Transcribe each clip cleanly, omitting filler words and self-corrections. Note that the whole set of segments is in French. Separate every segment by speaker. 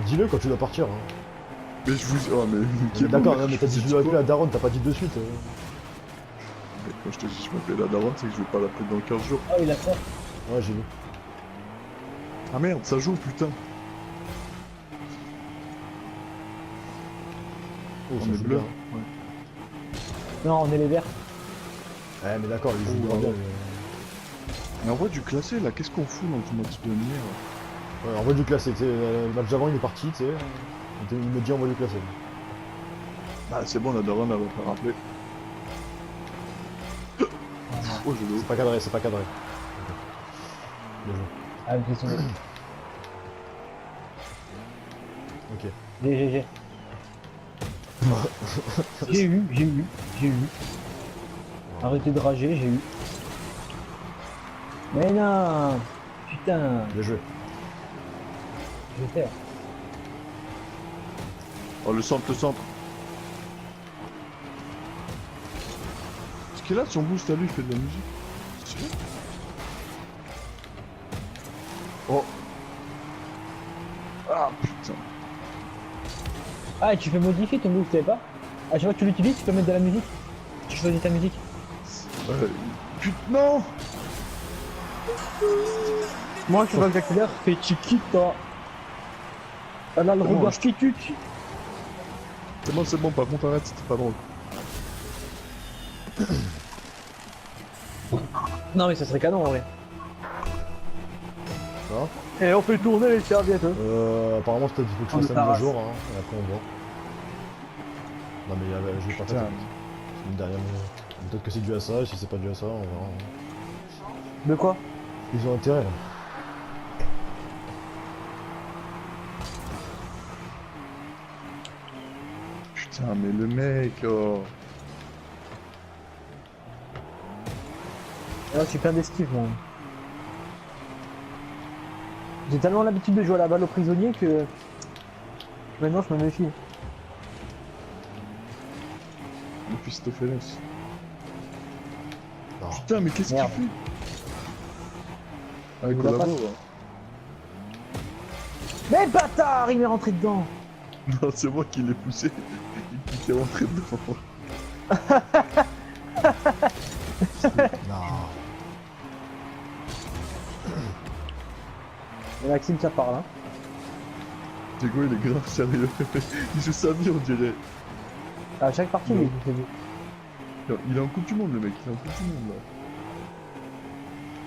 Speaker 1: dis-le quand tu dois partir. Hein.
Speaker 2: Mais je vous... Oh, mais...
Speaker 1: D'accord, mais t'as dit je dois appeler la daronne, t'as pas dit de suite.
Speaker 2: Mais quand je te dis je m'appelle la daronne, c'est que je vais pas l'appeler dans 15 jours.
Speaker 3: Ah, il a peur.
Speaker 1: Ouais, j'ai vu.
Speaker 2: Ah merde, ça joue, putain.
Speaker 1: Oh, ça
Speaker 2: On est
Speaker 1: joue
Speaker 2: bleu.
Speaker 1: bien.
Speaker 2: Ouais.
Speaker 3: Non, on est les verts.
Speaker 1: Ouais, mais d'accord, il joue
Speaker 2: Oh,
Speaker 1: bien.
Speaker 2: ouais. Mais en vrai, du classé, là, qu'est-ce qu'on fout dans le match de lumière?
Speaker 1: Ouais, envoie du classé, tu sais, le match d'avant il est parti, tu sais. Il me dit envoie du classé.
Speaker 2: Ah, c'est bon, la daronne, elle va pas rappeler. Oh, j'ai l'eau.
Speaker 1: C'est pas cadré, c'est pas cadré. Bien joué.
Speaker 3: Ah, j'ai sonné.
Speaker 1: Ok.
Speaker 3: GG. J'ai eu. Arrêtez de rager, j'ai eu. Mais non. Putain,
Speaker 1: Bien joué.
Speaker 3: je vais faire.
Speaker 2: Oh, le centre, le centre. Ce qu'il a, son boost à lui, il fait de la musique. C'est vrai. Oh. Ah, putain.
Speaker 3: Ah, et tu peux modifier ton move, tu savais pas? À chaque fois que tu l'utilises, tu peux mettre de la musique. Tu choisis ta musique.
Speaker 2: Putain, non.
Speaker 3: Moi, je vois que l'accélère, fait chiquita. Elle a le
Speaker 2: Comment,
Speaker 3: regard
Speaker 2: je-
Speaker 3: qui tue.
Speaker 2: C'est bon, par contre, arrête, c'était pas drôle.
Speaker 3: Non, mais ça serait canon en vrai.
Speaker 1: Ça va
Speaker 3: Et on fait tourner les serviettes. Hein.
Speaker 1: Apparemment, peut-être il faut que je
Speaker 3: On
Speaker 1: fasse
Speaker 3: le
Speaker 1: la mise à
Speaker 3: tabasse.
Speaker 1: jour, hein, et après on voit. Non, mais je vais pas faire
Speaker 2: Putain.
Speaker 1: ça. C'est une dernière mise. Peut-être que c'est dû à ça, si c'est pas dû à ça, on verra. Hein.
Speaker 3: De quoi?
Speaker 1: Ils ont intérêt là.
Speaker 2: Putain, mais le mec, oh.
Speaker 3: Là, je suis plein d'esquive, moi. J'ai tellement l'habitude de jouer à la balle aux prisonniers que maintenant je me méfie.
Speaker 2: Le Pistopheles.
Speaker 1: Non.
Speaker 2: Putain, mais qu'est-ce qu'il
Speaker 3: Merde.
Speaker 2: fait? Avec
Speaker 3: Il a
Speaker 2: Collabo,
Speaker 3: pas-
Speaker 2: hein.
Speaker 3: Mais bâtard, il m'est rentré dedans.
Speaker 2: Non, c'est moi qui l'ai poussé. Il s'est rentré dedans.
Speaker 1: Non.
Speaker 3: Et Maxime, ça parle, hein.
Speaker 2: Diego, il est grave sérieux. Il joue sa vie, on dirait.
Speaker 3: À chaque partie,
Speaker 2: Non.
Speaker 3: il fait du.
Speaker 2: Il est en Coupe du Monde, le mec. Il est en Coupe du Monde,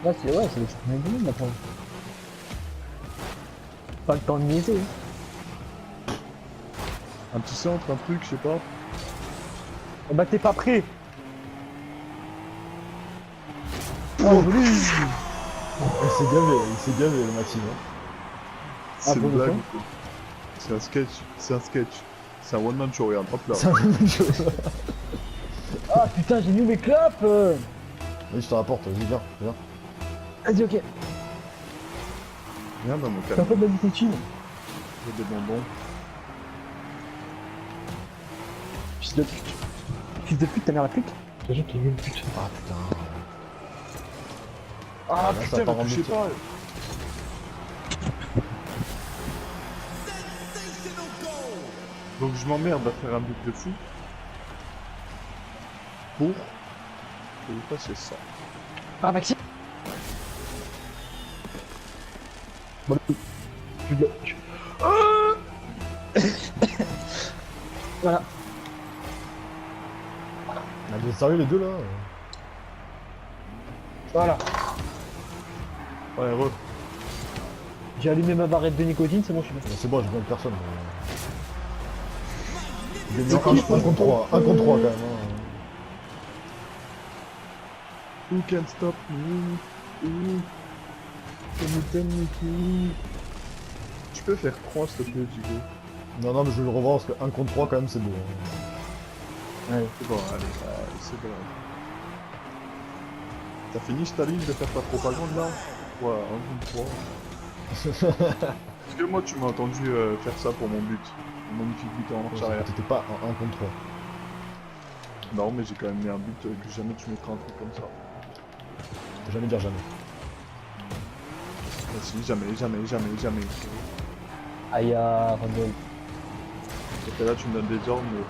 Speaker 2: là.
Speaker 3: Ouais, c'est le championnat du monde maintenant. Pas le temps de niaiser. Hein.
Speaker 2: Un petit centre, un truc, je sais pas.
Speaker 3: Oh, bah t'es pas prêt. Oh, joli.
Speaker 1: Il s'est gavé le Maxime. Hein.
Speaker 2: C'est
Speaker 3: pour
Speaker 2: une
Speaker 3: le
Speaker 2: blague.
Speaker 3: coup
Speaker 2: quoi. C'est un sketch. C'est un sketch. C'est un one-man show, regarde. Hop là.
Speaker 1: C'est un même jeu.
Speaker 3: Ah putain, j'ai mis mes clopes.
Speaker 1: Vas-y, je te rapporte, vas-y, viens, viens.
Speaker 3: Vas-y, ok.
Speaker 2: Viens dans mon
Speaker 3: T'as
Speaker 2: calme.
Speaker 3: pas de la nicotine.
Speaker 2: J'ai des bonbons.
Speaker 3: Fils de pute. Fils de pute, ta mère la pute.
Speaker 1: Ah putain.
Speaker 2: Ah
Speaker 1: Là, ça
Speaker 2: putain,
Speaker 1: part
Speaker 2: mais
Speaker 1: en
Speaker 2: touchez
Speaker 1: métier.
Speaker 2: pas. Donc je m'emmerde à faire un but de fou. Pour passer ça.
Speaker 3: Ah, Maxime. Bon, voilà.
Speaker 1: Ah, vous êtes sérieux les deux là
Speaker 3: Voilà.
Speaker 2: Ouais, re.
Speaker 3: J'ai allumé ma barrette de nicotine, c'est bon, je suis bien.
Speaker 1: C'est bon, j'ai besoin de personne. Il est mis en 1 contre 3, 1 contre 3 quand même. Hein.
Speaker 2: Who can stop me? Who can you tell me who? Tu peux faire 3 s'il te plaît, Diego.
Speaker 1: Non, non, mais je vais le revoir parce que 1 contre 3 quand même c'est beau. Hein.
Speaker 3: Allez.
Speaker 2: C'est bon, allez, c'est bon. T'as fini Staline de faire ta propagande là? Ouais, 1 contre 3. Est-ce que moi tu m'as entendu faire ça pour mon but? Mon magnifique but en marche arrière.
Speaker 1: T'étais pas en 1 contre 3.
Speaker 2: Non, mais j'ai quand même mis un but que jamais tu mettras un truc comme ça.
Speaker 1: Faut jamais dire jamais.
Speaker 2: Bah si, jamais.
Speaker 3: Aïe, Rodolphe.
Speaker 2: Et là, tu me donnes des ordres, mais...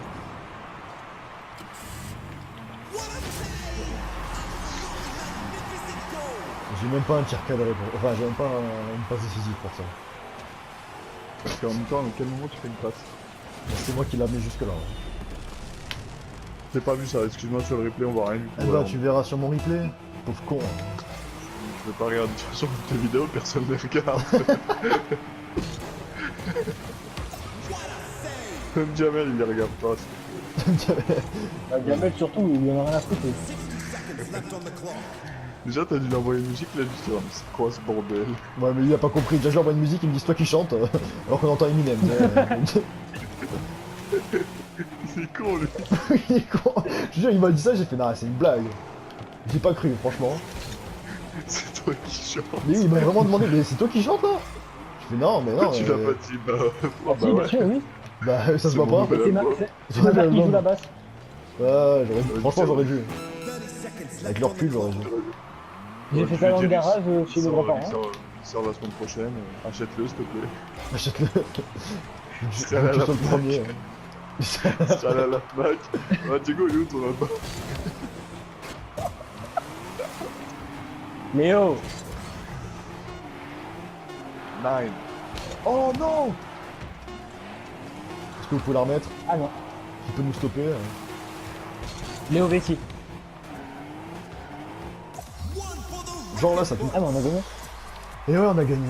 Speaker 1: J'ai même pas un tir cadré pour... Enfin, j'ai même pas une passe décisive pour ça.
Speaker 2: Parce qu'en même temps, à quel moment tu fais une passe?
Speaker 1: C'est moi qui l'a mis jusque là.
Speaker 2: J'ai pas vu ça, excuse-moi sur le replay, on voit rien du tout.
Speaker 1: Eh bah,
Speaker 2: alors.
Speaker 1: tu verras sur mon replay. Pauvre con. Hein.
Speaker 2: Je vais pas regarder de toute façon tes vidéos, personne ne les regarde. Même Jamel, il les regarde pas.
Speaker 3: Bah, Gamel surtout, il en a rien à foutre. lui.
Speaker 2: Déjà, t'as dû lui envoyer une musique, là, juste là, mais c'est quoi ce bordel?
Speaker 1: Ouais, mais il a pas compris. Déjà, j'envoie une musique, il me dit toi qui chante, alors qu'on entend Eminem.
Speaker 2: C'est con, lui.
Speaker 1: Il est con. Je te jure, il m'a dit ça, j'ai fait, nah, c'est une blague. J'ai pas cru, franchement.
Speaker 2: C'est toi qui chantes.
Speaker 1: Mais il m'a vraiment demandé, mais c'est toi qui chante là? Je fais, non, mais non.
Speaker 2: Tu l'as pas dit, bah,
Speaker 3: Ah, si, bien
Speaker 2: ouais.
Speaker 3: sûr, oui.
Speaker 1: Bah, ça se
Speaker 2: C'est
Speaker 1: voit
Speaker 2: mon
Speaker 1: pas.
Speaker 2: nouvel
Speaker 3: C'est ma,
Speaker 2: album.
Speaker 3: c'est ma mère qui joue la basse.
Speaker 1: Ouais, j'aurais dû. Franchement,
Speaker 2: tiens.
Speaker 1: j'aurais dû. Avec le recul, j'aurais dû.
Speaker 3: J'ai
Speaker 2: Ouais,
Speaker 3: fait
Speaker 2: tu
Speaker 3: ça
Speaker 2: lui
Speaker 3: dans le
Speaker 2: dis,
Speaker 3: garage chez
Speaker 2: il
Speaker 3: mes
Speaker 2: sort-
Speaker 3: grands-parents.
Speaker 2: il sort la semaine prochaine, achète-le, s'il te plaît.
Speaker 1: Achète-le. Je
Speaker 2: C'est à la
Speaker 1: suis sur le
Speaker 2: Fnac.
Speaker 1: premier.
Speaker 2: C'est à la Fnac. Ah, Diego, il est où ton album?
Speaker 3: Léo.
Speaker 2: 9.
Speaker 1: Oh non! Est-ce que vous pouvez la remettre?
Speaker 3: Ah non.
Speaker 1: Qui peut nous stopper?
Speaker 3: Léo Vessi.
Speaker 1: Genre là, ça touche.
Speaker 3: Ah mais on a gagné.
Speaker 1: Et ouais, on a gagné.